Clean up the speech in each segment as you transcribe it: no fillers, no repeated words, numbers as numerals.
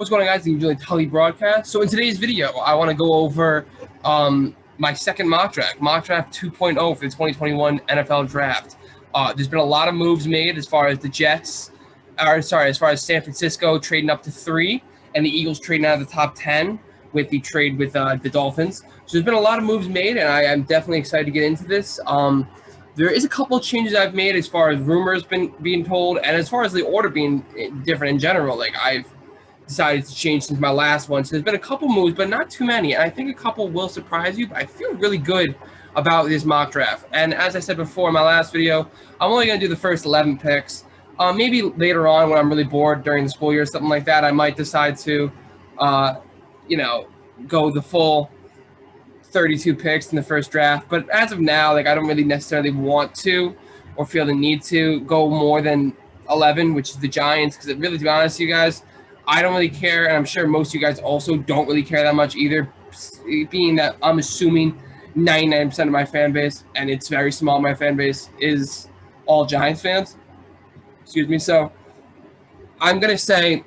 What's going on, guys? The Julian Tully broadcast. So in today's video, I want to go over my second mock draft 2.0 for the 2021 NFL Draft. There's been a lot of moves made as far as the Jets, as far as San Francisco trading up to 3 and the Eagles trading out of the top 10 with the trade with the Dolphins. So there's been a lot of moves made, and I am definitely excited to get into this. There is a couple of changes I've made as far as rumors being told, and as far as the order being different in general. Like I've decided to change since my last one. So there's been a couple moves, but not too many. And I think a couple will surprise you, but I feel really good about this mock draft. And as I said before in my last video, I'm only going to do the first 11 picks. Maybe later on when I'm really bored during the school year or something like that, I might decide to, go the full 32 picks in the first draft. But as of now, I don't really necessarily want to or feel the need to go more than 11, which is the Giants, because really, to be honest with you guys, I don't really care, and I'm sure most of you guys also don't really care that much either, being that I'm assuming 99% of my fan base, and it's very small, my fan base, is all Giants fans. Excuse me. So I'm going to say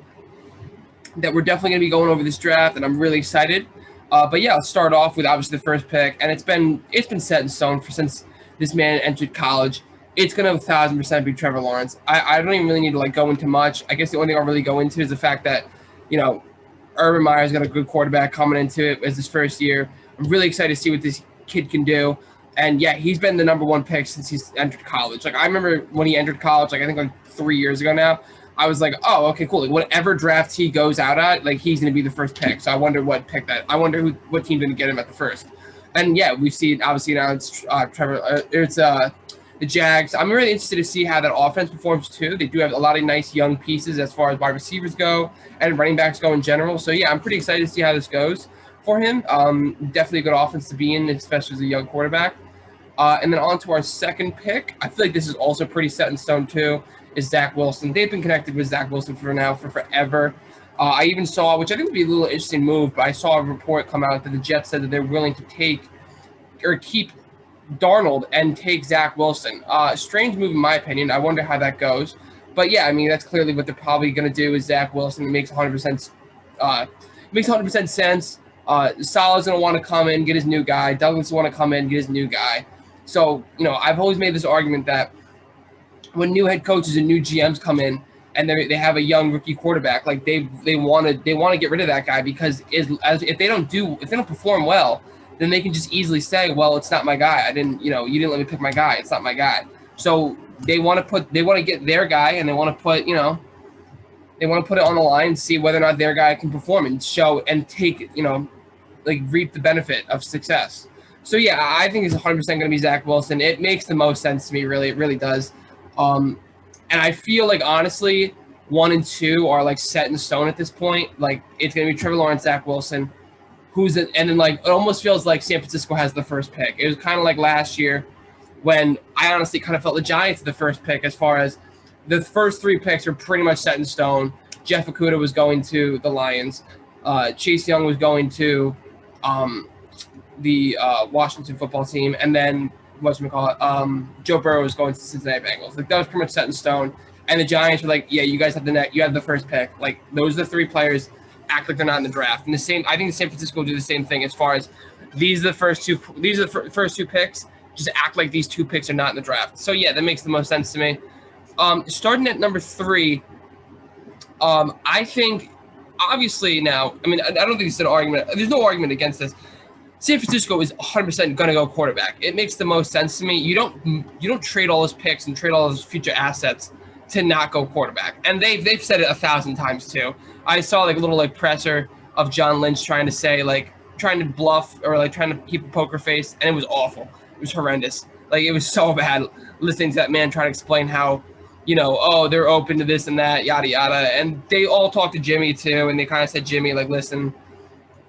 that we're definitely going to be going over this draft, and I'm really excited. But yeah, I'll start off with obviously the first pick, and it's been set in stone since this man entered college. It's going to 1,000% be Trevor Lawrence. I don't even really need to go into much. I guess the only thing I'll really go into is the fact that, Urban Meyer's got a good quarterback coming into it as his first year. I'm really excited to see what this kid can do. And yeah, he's been the number one pick since he's entered college. I remember when he entered college, I think 3 years ago now, I was like, oh, okay, cool. Whatever draft he goes out at, he's going to be the first pick. So I wonder what team's going to get him at the first. And yeah, we've seen, obviously now it's Trevor, it's the Jags. I'm really interested to see how that offense performs too. They do have a lot of nice young pieces as far as wide receivers go and running backs go in general. So yeah, I'm pretty excited to see how this goes for him. Definitely a good offense to be in, especially as a young quarterback. And then on to our second pick. I feel like this is also pretty set in stone too, is Zach Wilson. They've been connected with Zach Wilson for forever. I even saw, which I think would be a little interesting move, but I saw a report come out that the Jets said that they're willing to take or keep Darnold and take Zach Wilson. Strange move in my opinion. I wonder how that goes. But yeah, I mean, that's clearly what they're probably going to do is Zach Wilson. It makes 100% sense. Salah's going to want to come in, get his new guy. Douglas want to come in, get his new guy. So, I've always made this argument that when new head coaches and new GMs come in and they have a young rookie quarterback, they want to get rid of that guy, because if they don't perform well, then they can just easily say, well, it's not my guy. You didn't let me pick my guy. It's not my guy. So they want to get their guy, and they want to put it on the line and see whether or not their guy can perform and show and take, reap the benefit of success. So yeah, I think it's 100% going to be Zach Wilson. It makes the most sense to me, really. It really does. And I feel honestly, 1 and 2 are set in stone at this point. It's going to be Trevor Lawrence, Zach Wilson. It almost feels like San Francisco has the first pick. It was kind of like last year when I honestly kind of felt the Giants had the first pick, as far as the first 3 picks were pretty much set in stone. Jeff Okudah was going to the Lions. Chase Young was going to the Washington football team. And then, Joe Burrow was going to the Cincinnati Bengals. That was pretty much set in stone. And the Giants were like, yeah, you guys have the first pick. Those are the 3 players. Act like they're not in the draft. And I think San Francisco will do the same thing as far as these are the first 2 picks. Just act like these 2 picks are not in the draft. So yeah, that makes the most sense to me. Starting at number 3, I think obviously now, I don't think it's an argument. There's no argument against this. San Francisco is 100% going to go quarterback. It makes the most sense to me. You don't trade all those picks and trade all those future assets to not go quarterback. And they've said it 1,000 times too. I saw a little presser of John Lynch trying to say trying to bluff or trying to keep a poker face, and it was awful. It was horrendous. It was so bad listening to that man try to explain how, they're open to this and that, yada yada. And they all talked to Jimmy too, and they kind of said, Jimmy, listen,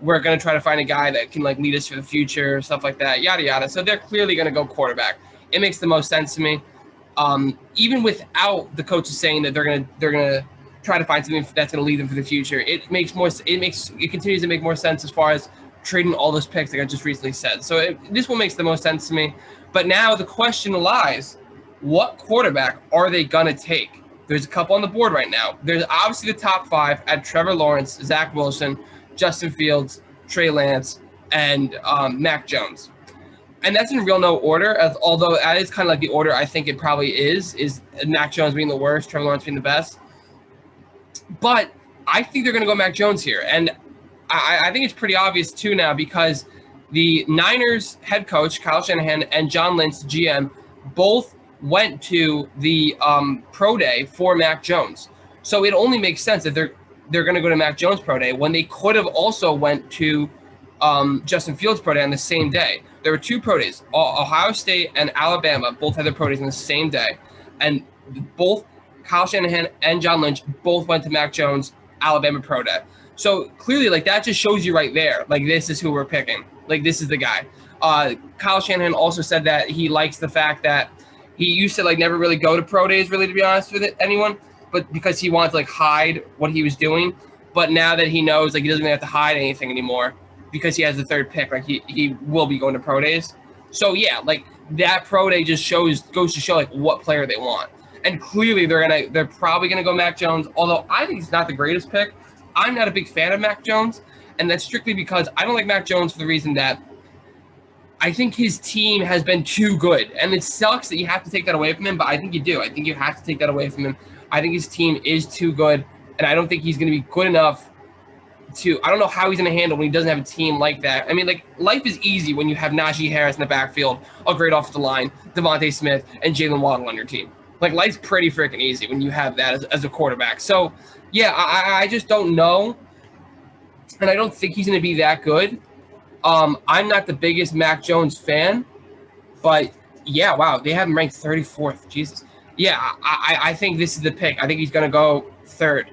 we're gonna try to find a guy that can lead us for the future, stuff like that, yada yada. So they're clearly gonna go quarterback. It makes the most sense to me. Even without the coaches saying that they're gonna try to find something that's going to lead them for the future. It continues to make more sense as far as trading all those picks like I just recently said. So this one makes the most sense to me. But now the question lies, what quarterback are they going to take? There's a couple on the board right now. There's obviously the top 5 at Trevor Lawrence, Zach Wilson, Justin Fields, Trey Lance, and Mac Jones. And that's in real no order, although that is kind of like the order I think it probably is Mac Jones being the worst, Trevor Lawrence being the best. But I think they're going to go Mac Jones here. And I think it's pretty obvious, too, now, because the Niners head coach, Kyle Shanahan, and John Lynch, GM, both went to the pro day for Mac Jones. So it only makes sense that they're going to go to Mac Jones pro day when they could have also went to Justin Fields pro day on the same day. There were 2 pro days. Ohio State and Alabama both had their pro days on the same day. And both Kyle Shanahan and John Lynch both went to Mac Jones Alabama pro day. So clearly, like, that just shows you right there, like, this is who we're picking. Like, this is the guy. Kyle Shanahan also said that he likes the fact that he used to, like, never really go to pro days, really, to be honest with anyone, but because he wanted to, like, hide what he was doing. But now that he knows, like, he doesn't really have to hide anything anymore because he has the 3rd pick, like, he will be going to pro days. So, yeah, like, that pro day just goes to show, like, what player they want. And clearly they're probably going to go Mac Jones, although I think he's not the greatest pick. I'm not a big fan of Mac Jones, and that's strictly because I don't like Mac Jones for the reason that I think his team has been too good. And it sucks that you have to take that away from him, but I think you do. I think you have to take that away from him. I think his team is too good, and I don't think he's going to be good enough to – I don't know how he's going to handle when he doesn't have a team like that. I mean, like, life is easy when you have Najee Harris in the backfield, a great offensive line, Devontae Smith, and Jalen Waddle on your team. Like, life's pretty freaking easy when you have that as a quarterback. So, yeah, I just don't know, and I don't think he's going to be that good. I'm not the biggest Mac Jones fan, but, yeah, wow, they have him ranked 34th. Jesus. Yeah, I think this is the pick. I think he's going to go 3rd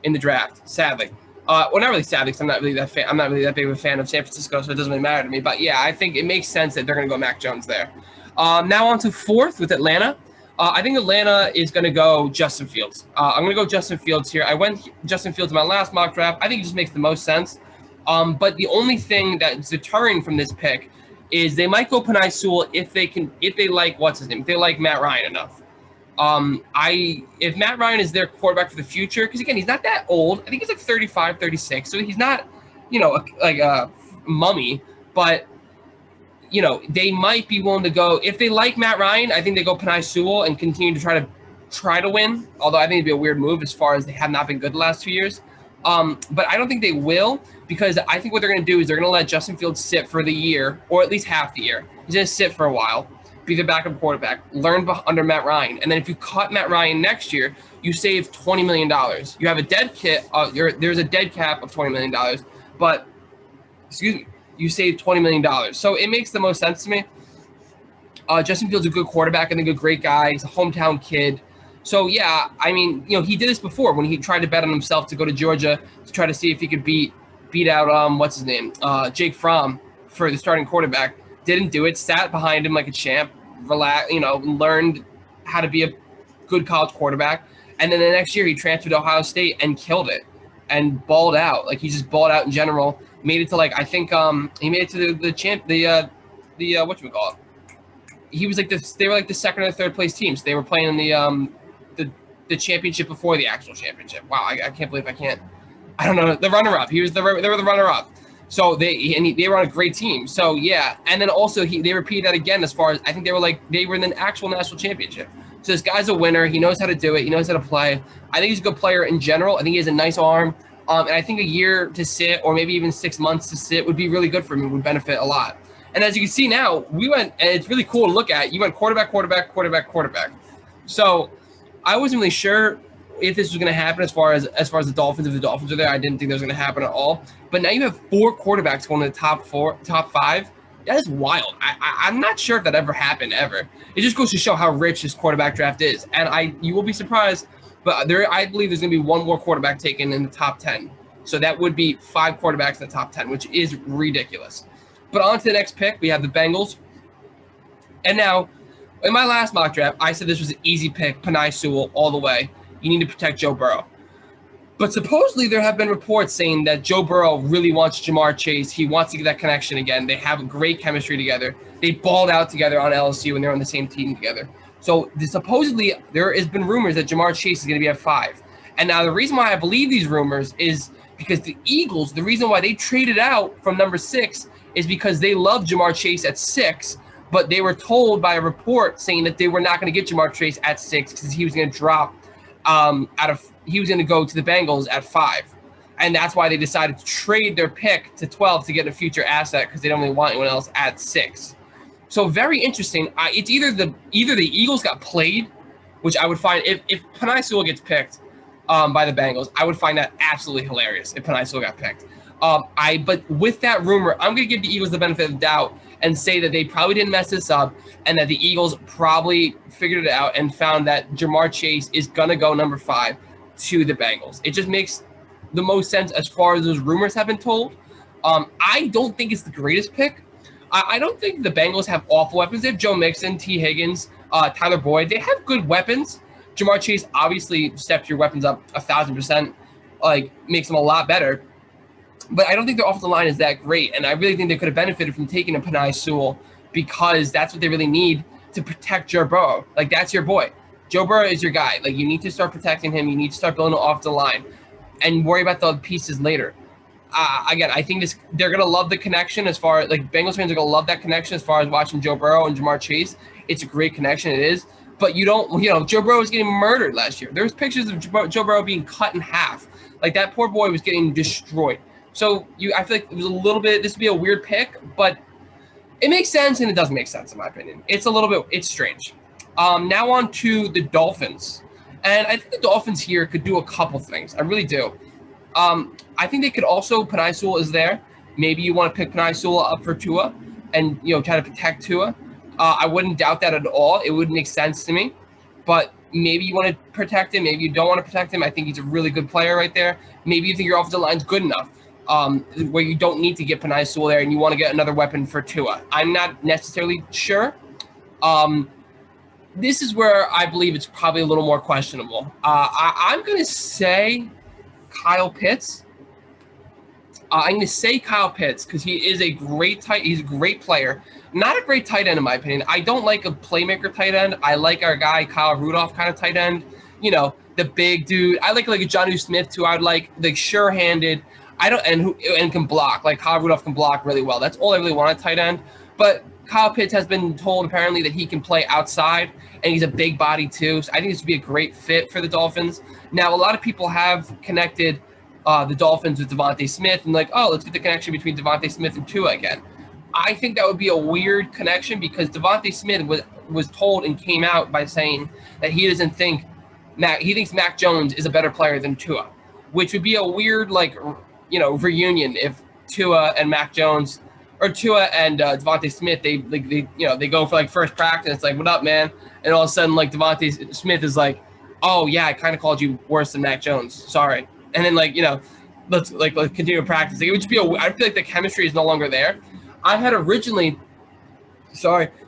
in the draft, sadly. Well, not really sadly, because I'm not really that big of a fan of San Francisco, so it doesn't really matter to me. But, yeah, I think it makes sense that they're going to go Mac Jones there. Now on to 4th with Atlanta. I think Atlanta is going to go Justin Fields. I'm going to go Justin Fields here. I went Justin Fields in my last mock draft. I think it just makes the most sense. But the only thing that's deterring from this pick is they might go Penei Sewell if they like what's his name, if they like Matt Ryan enough. If Matt Ryan is their quarterback for the future, because again, he's not that old. I think he's like 35, 36, so he's not, like a mummy, but they might be willing to go if they like Matt Ryan. I think they go Penei Sewell and continue to try to win. Although I think it'd be a weird move as far as they have not been good the last 2 years. But I don't think they will, because I think what they're going to do is they're going to let Justin Fields sit for the year, or at least half the year. He's going to sit for a while, be the backup quarterback, learn under Matt Ryan, and then if you cut Matt Ryan next year, you save $20 million. You have a dead kit. There's a dead cap of $20 million, but you save $20 million. So it makes the most sense to me. Justin Fields is a good quarterback. I think a great guy. He's a hometown kid. So, yeah, I mean, he did this before when he tried to bet on himself to go to Georgia to try to see if he could beat out, what's his name, Jake Fromm for the starting quarterback. Didn't do it, sat behind him like a champ, learned how to be a good college quarterback. And then the next year he transferred to Ohio State and killed it and balled out. Like, he just balled out in general. Made it to, like, I think he made it to the whatchamacallit. He was like they were like the 2nd or 3rd place teams. So they were playing in the championship before the actual championship. Wow, I can't believe I don't know, the runner-up. They were the runner-up. So they were on a great team. So yeah, and then also they repeated that again as far as I think they were in the actual national championship. So this guy's a winner. He knows how to do it. He knows how to play. I think he's a good player in general. I think he has a nice arm. And I think a year to sit, or maybe even 6 months to sit, would be really good for him. It would benefit a lot. And as you can see now, we went, and it's really cool to look at. You went quarterback. So I wasn't really sure if this was going to happen as far as the Dolphins. If the Dolphins are there, I didn't think that was going to happen at all. But now you have 4 quarterbacks going to the top 5. That is wild. I'm not sure if that ever happened ever. It just goes to show how rich this quarterback draft is. And you will be surprised, but I believe there's going to be one more quarterback taken in the top 10. So that would be 5 quarterbacks in the top 10, which is ridiculous. But on to the next pick, we have the Bengals. And now, in my last mock draft, I said this was an easy pick, Penei Sewell, all the way. You need to protect Joe Burrow. But supposedly there have been reports saying that Joe Burrow really wants Jamar Chase. He wants to get that connection again. They have great chemistry together. They balled out together on LSU when they're on the same team together. So supposedly there has been rumors that Ja'Marr Chase is going to be at 5. And now the reason why I believe these rumors is because the Eagles, the reason why they traded out from number 6 is because they love Ja'Marr Chase at 6, but they were told by a report saying that they were not going to get Ja'Marr Chase at 6 because he was going to drop he was going to go to the Bengals at 5. And that's why they decided to trade their pick to 12 to get a future asset because they don't really want anyone else at 6. So very interesting. It's either the Eagles got played, which I would find if Penei Sewell gets picked by the Bengals, I would find that absolutely hilarious if Penei Sewell got picked. But with that rumor, I'm going to give the Eagles the benefit of the doubt and say that they probably didn't mess this up and that the Eagles probably figured it out and found that Ja'Marr Chase is going to go number 5 to the Bengals. It just makes the most sense as far as those rumors have been told. I don't think it's the greatest pick. I don't think the Bengals have awful weapons. They have Joe Mixon, T. Higgins, Tyler Boyd. They have good weapons. Ja'Marr Chase obviously steps your weapons up 1,000%, makes them a lot better. But I don't think their offensive line is that great, and I really think they could have benefited from taking a Penei Sewell because that's what they really need to protect Joe Burrow. That's your boy. Joe Burrow is your guy. You need to start protecting him. You need to start building off the line and worry about the pieces later. Again, I think they're going to love the connection as far as, Bengals fans are going to love that connection as far as watching Joe Burrow and Ja'Marr Chase. It's a great connection. It is. But Joe Burrow was getting murdered last year. There was pictures of Joe Burrow being cut in half. That poor boy was getting destroyed. So I feel like it was a little bit, this would be a weird pick, but it makes sense and it doesn't make sense in my opinion. It's strange. Now on to the Dolphins. And I think the Dolphins here could do a couple things. I really do. I think they could also, Penei Sewell is there. Maybe you want to pick Penei Sewell up for Tua and, try to protect Tua. I wouldn't doubt that at all. It would make sense to me. But maybe you want to protect him. Maybe you don't want to protect him. I think he's a really good player right there. Maybe you think your offensive line's good enough. Where you don't need to get Penei Sewell there and you want to get another weapon for Tua. I'm not necessarily sure. This is where I believe it's probably a little more questionable. I'm going to say Kyle Pitts. I'm going to say Kyle Pitts because he is he's a great player. Not a great tight end in my opinion. I don't like a playmaker tight end. I like our guy Kyle Rudolph kind of tight end. The big dude. I like a Jonnu Smith too. I would like the sure-handed. And can block. Kyle Rudolph can block really well. That's all I really want at tight end. But Kyle Pitts has been told apparently that he can play outside, and he's a big body too. So I think this would be a great fit for the Dolphins. Now, a lot of people have connected the Dolphins with Devontae Smith and let's get the connection between Devontae Smith and Tua again. I think that would be a weird connection because Devontae Smith was told and came out by saying that he doesn't think he thinks Mac Jones is a better player than Tua, which would be a weird reunion if Tua and Mac Jones or Tua and Devontae Smith they go for first practice. It's what up, man? And all of a sudden Devontae Smith is oh yeah, I kind of called you worse than Mac Jones. Sorry. And then let's continue practicing. It would just be I feel like the chemistry is no longer there. I had originally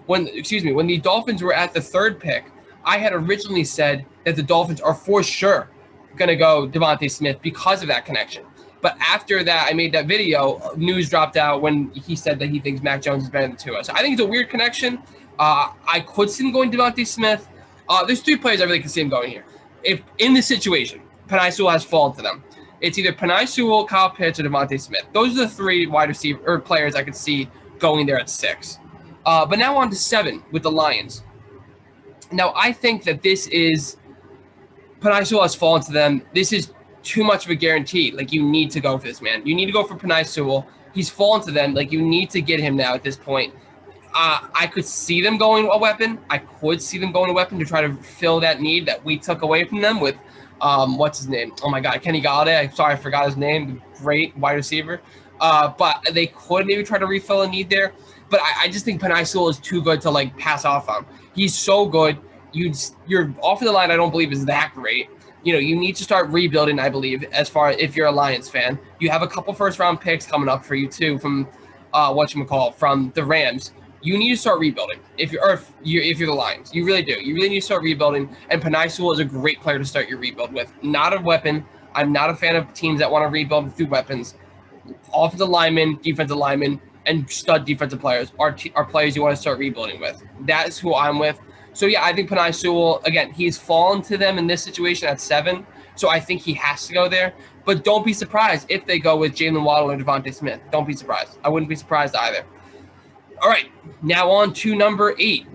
when the Dolphins were at the 3rd pick, I had originally said that the Dolphins are for sure going to go Devontae Smith because of that connection. But after that, I made that video, news dropped out when he said that he thinks Mac Jones is better than Tua. So I think it's a weird connection. I could see him going Devontae Smith. There's 3 players I really can see him going here. If in this situation, Penei Sewell has fallen to them. It's either Penei Sewell, Kyle Pitts, or Devontae Smith. Those are the 3 wide receiver or players I could see going there at 6. But now on to 7 with the Lions. Now I think that this is Penei Sewell has fallen to them. This is too much of a guarantee. You need to go for this, man. You need to go for Penei Sewell. He's fallen to them. You need to get him now at this point. I could see them going a weapon. I could see them going a weapon to try to fill that need that we took away from them with, what's his name? Oh my God, Kenny Golladay. I'm sorry, I forgot his name. Great wide receiver. But they could maybe try to refill a need there. But I just think Penei Sewell is too good to pass off on. He's so good. Your offensive line, I don't believe, is that great. You need to start rebuilding, I believe, as far as if you're a Lions fan. You have a couple first-round picks coming up for you, too, from from the Rams. You need to start rebuilding if you're the Lions. You really do. You really need to start rebuilding, and Penei Sewell is a great player to start your rebuild with. Not a weapon. I'm not a fan of teams that want to rebuild through weapons. Offensive linemen, defensive linemen, and stud defensive players are players you want to start rebuilding with. That is who I'm with. So yeah, I think Penei Sewell, again, he's fallen to them in this situation at 7. So I think he has to go there. But don't be surprised if they go with Jalen Waddle or Devontae Smith. Don't be surprised. I wouldn't be surprised either. All right, now on to number 8.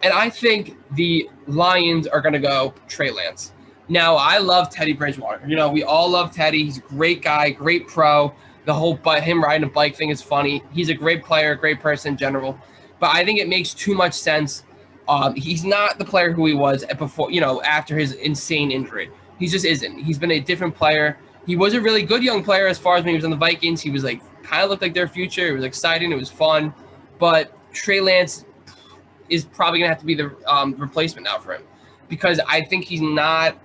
And I think the Lions are going to go Trey Lance. Now, I love Teddy Bridgewater. You know, we all love Teddy. He's a great guy, great pro. The whole him riding a bike thing is funny. He's a great player, great person in general. But I think it makes too much sense. He's not the player who he was before, after his insane injury. He just isn't. He's been a different player. He was a really good young player as far as when he was on the Vikings. He was like kind of looked like their future. It was exciting. It was fun. But Trey Lance is probably going to have to be the replacement now for him, because I think he's not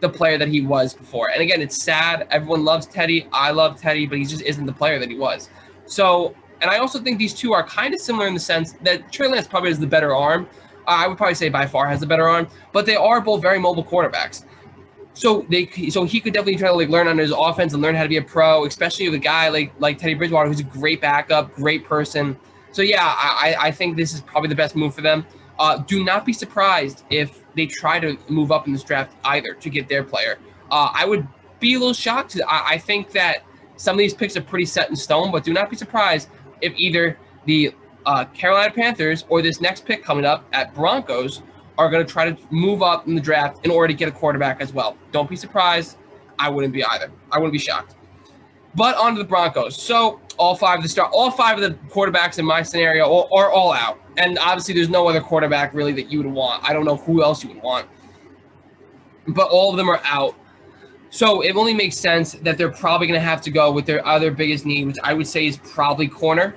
the player that he was before. And again, it's sad. Everyone loves Teddy. I love Teddy, but he just isn't the player that he was. So, and I also think these two are kind of similar in the sense that Trey Lance probably has the better arm. I would probably say by far has the better arm, but they are both very mobile quarterbacks. So he could definitely try to learn on his offense and learn how to be a pro, especially with a guy like Teddy Bridgewater, who's a great backup, great person. So yeah, I think this is probably the best move for them. Do not be surprised if they try to move up in this draft either to get their player. I would be a little shocked. I think that some of these picks are pretty set in stone, but do not be surprised if either the Carolina Panthers or this next pick coming up at Broncos are going to try to move up in the draft in order to get a quarterback as well. Don't be surprised. I wouldn't be either. I wouldn't be shocked. But on to the Broncos. So all five of the quarterbacks in my scenario are all out. And obviously there's no other quarterback really that you would want. I don't know who else you would want. But all of them are out. So it only makes sense that they're probably going to have to go with their other biggest need, which I would say is probably cornerback.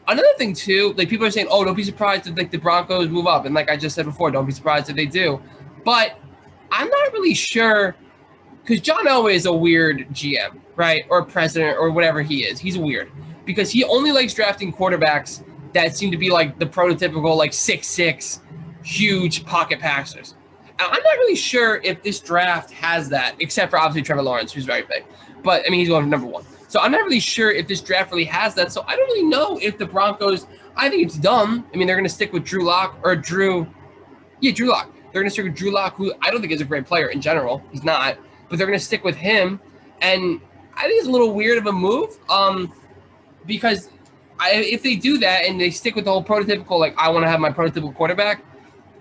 Another thing too, like people are saying, oh, don't be surprised if like the Broncos move up. And like I just said before, don't be surprised if they do. But I'm not really sure, because John Elway is a weird GM, right? Or president or whatever he is. He's weird because he only likes drafting quarterbacks that seem to be like the prototypical like 6'6", huge pocket passers. And I'm not really sure if this draft has that, except for obviously Trevor Lawrence, who's very big. But I mean, he's going for number 1. So I'm not really sure if this draft really has that. So I don't really know if the Broncos, I think it's dumb. I mean, they're going to stick with Drew Lock. They're going to stick with Drew Lock, who I don't think is a great player in general. He's not. But they're going to stick with him. And I think it's a little weird of a move because if they do that and they stick with the whole prototypical, like I want to have my prototypical quarterback,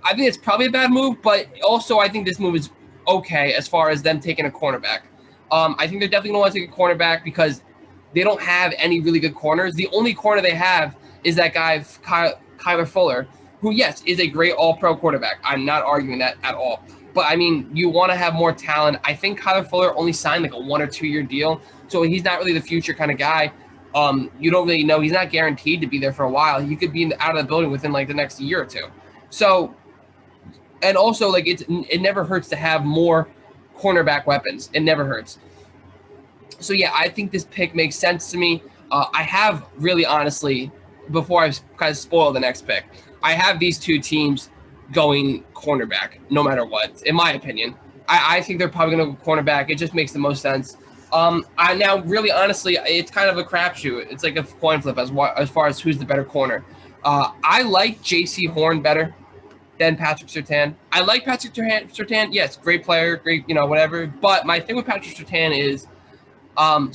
I think it's probably a bad move. But also I think this move is okay as far as them taking a cornerback. I think they're definitely going to want to take a cornerback because they don't have any really good corners. The only corner they have is that guy, Kyler Fuller, who, yes, is a great all-pro quarterback. I'm not arguing that at all. But, I mean, you want to have more talent. I think Kyler Fuller only signed like a 1 or 2 year deal, so he's not really the future kind of guy. You don't really know. He's not guaranteed to be there for a while. He could be out of the building within like the next year or two. So, and also, like, it never hurts to have more cornerback weapons. It never hurts. So yeah, I think this pick makes sense to me. I have really honestly, before I kind of spoil the next pick, I have these two teams going cornerback no matter what, in my opinion. I think they're probably going to go cornerback. It just makes the most sense. I now really honestly, it's kind of a crapshoot. It's like a coin flip as far as who's the better corner. I like J.C. Horn better than Patrick Surtain. I like Patrick Surtain. Yes, great player, great, whatever. But my thing with Patrick Surtain is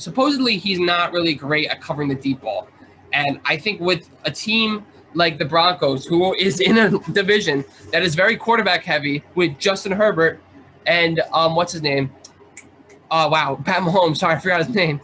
supposedly he's not really great at covering the deep ball. And I think with a team like the Broncos, who is in a division that is very quarterback heavy with Justin Herbert and what's his name? Pat Mahomes. Sorry, I forgot his name.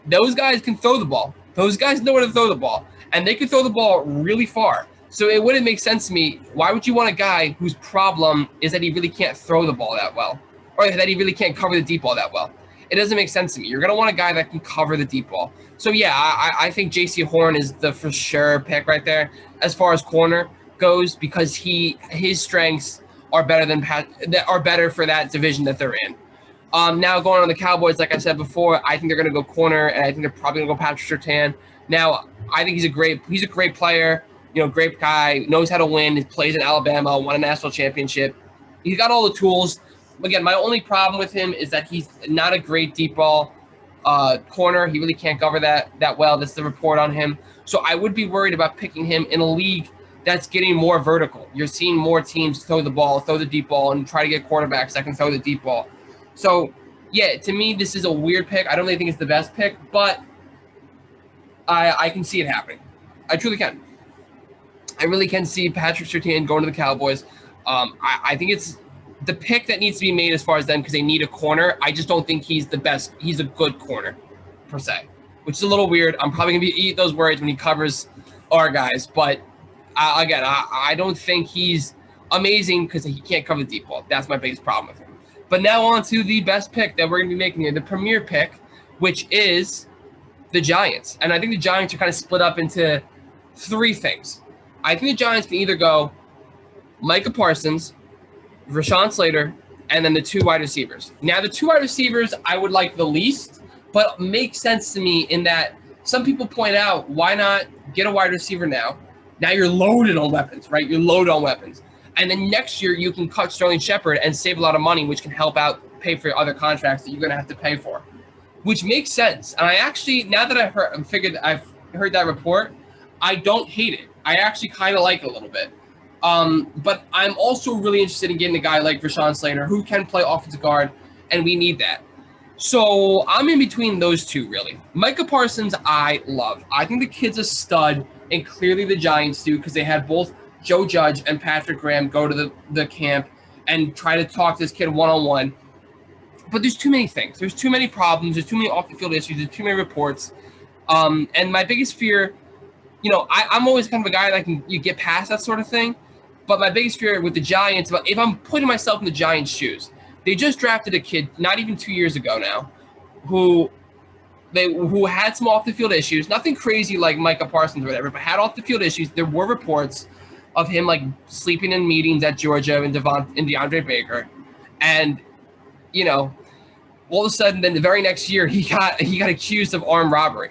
Those guys can throw the ball. Those guys know where to throw the ball. And they can throw the ball really far. So it wouldn't make sense to me. Why would you want a guy whose problem is that he really can't throw the ball that well, or that he really can't cover the deep ball that well? It doesn't make sense to me. You're going to want a guy that can cover the deep ball. So yeah, I think J.C. Horn is the for sure pick right there as far as corner goes, because his strengths are better for that division that they're in. Now going on the Cowboys, like I said before, I think they're going to go corner, and I think they're probably going to go Patrick Surtain. Now I think he's a great player. Great guy, knows how to win. He plays in Alabama, won a national championship. He's got all the tools. Again, my only problem with him is that he's not a great deep ball corner. He really can't cover that well. That's the report on him. So I would be worried about picking him in a league that's getting more vertical. You're seeing more teams throw the ball, throw the deep ball, and try to get quarterbacks that can throw the deep ball. So, yeah, to me, this is a weird pick. I don't really think it's the best pick, but I can see it happening. I truly can. I really can see Patrick Surtain going to the Cowboys. I think it's the pick that needs to be made as far as them because they need a corner. I just don't think he's the best. He's a good corner, per se, which is a little weird. I'm probably going to eat those words when he covers our guys. But, again, I don't think he's amazing because he can't cover the deep ball. That's my biggest problem with him. But now on to the best pick that we're going to be making here, the premier pick, which is the Giants. And I think the Giants are kind of split up into three things. I think the Giants can either go Micah Parsons, Rashawn Slater, and then the two wide receivers. Now, the two wide receivers I would like the least, but makes sense to me in that some people point out, why not get a wide receiver now? Now you're loaded on weapons, right? You're loaded on weapons. And then next year you can cut Sterling Shepard and save a lot of money, which can help out pay for other contracts that you're going to have to pay for, which makes sense. And I actually, now that I've heard that report, I don't hate it. I actually kind of like it a little bit. But I'm also really interested in getting a guy like Rashawn Slater who can play offensive guard, and we need that. So I'm in between those two, really. Micah Parsons, I love. I think the kid's a stud, and clearly the Giants do because they had both Joe Judge and Patrick Graham go to the camp and try to talk to this kid one-on-one. But there's too many things. There's too many problems. There's too many off-the-field issues. There's too many reports. And my biggest fear, I'm always kind of a guy that you get past that sort of thing. But my biggest fear with the Giants, if I'm putting myself in the Giants' shoes, they just drafted a kid not even 2 years ago now who had some off-the-field issues. Nothing crazy like Micah Parsons or whatever, but had off-the-field issues. There were reports of him like sleeping in meetings at Georgia and DeAndre Baker. And, all of a sudden, then the very next year, he got accused of armed robbery.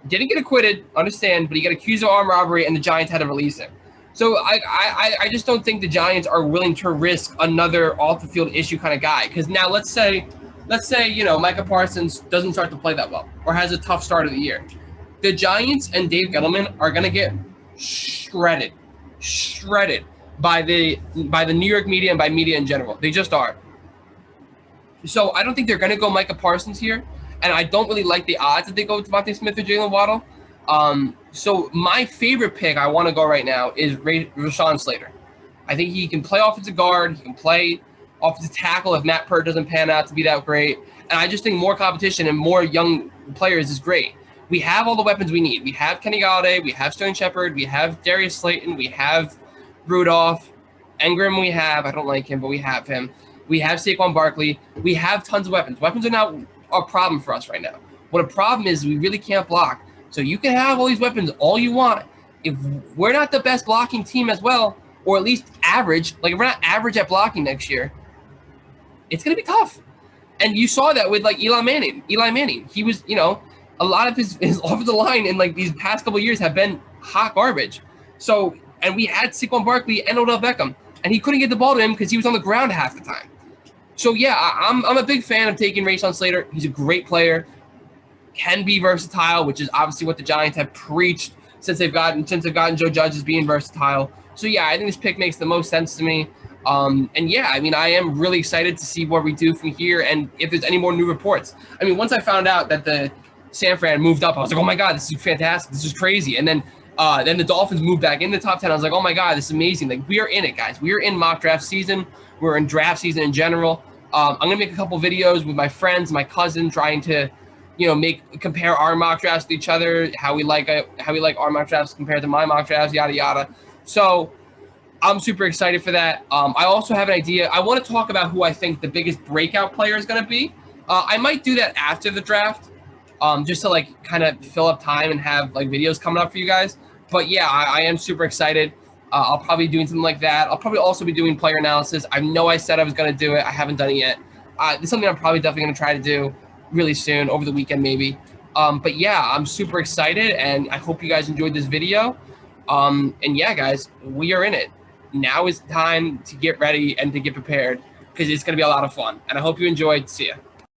Didn't get acquitted, understand, but he got accused of armed robbery, and the Giants had to release him. So I just don't think the Giants are willing to risk another off-the-field issue kind of guy. Because now let's say Micah Parsons doesn't start to play that well or has a tough start of the year. The Giants and Dave Gettleman are going to get shredded by the New York media and by media in general. They just are. So I don't think they're going to go Micah Parsons here, and I don't really like the odds that they go with Devontae Smith or Jalen Waddle. So my favorite pick I want to go right now is Rashawn Slater. I think he can play offensive guard. He can play offensive tackle if Matt Pert doesn't pan out to be that great. And I just think more competition and more young players is great. We have all the weapons we need. We have Kenny Golladay. We have Sterling Shepard. We have Darius Slayton. We have Rudolph. Engram we have. I don't like him, but we have him. We have Saquon Barkley. We have tons of weapons. Weapons are not a problem for us right now. What a problem is we really can't block. So you can have all these weapons all you want. If we're not the best blocking team as well, or at least average, like if we're not average at blocking next year, it's going to be tough. And you saw that with like Eli Manning. He was, a lot of his offensive line in like these past couple of years have been hot garbage. So, and we had Saquon Barkley and Odell Beckham, and he couldn't get the ball to him because he was on the ground half the time. So yeah, I'm a big fan of taking Rashawn Slater. He's a great player, can be versatile, which is obviously what the Giants have preached since they've gotten Joe Judge as being versatile. So yeah, I think this pick makes the most sense to me. And yeah, I am really excited to see what we do from here and if there's any more new reports. Once I found out that the San Fran moved up, I was like, oh my God, this is fantastic. This is crazy. And then the Dolphins moved back in the top 10. I was like, oh my God, this is amazing. Like, we are in it, guys. We are in mock draft season. We're in draft season in general. I'm going to make a couple videos with my friends, my cousin, trying to, compare our mock drafts with each other, how we like our mock drafts compared to my mock drafts, yada, yada. So I'm super excited for that. I also have an idea. I want to talk about who I think the biggest breakout player is going to be. I might do that after the draft, just to like kind of fill up time and have like videos coming up for you guys. But yeah, I am super excited. I'll probably be doing something like that. I'll probably also be doing player analysis. I know I said I was going to do it. I haven't done it yet. This is something I'm probably definitely going to try to do really soon, over the weekend maybe. But yeah, I'm super excited, and I hope you guys enjoyed this video. And yeah, guys, we are in it. Now is the time to get ready and to get prepared because it's going to be a lot of fun. And I hope you enjoyed. See ya.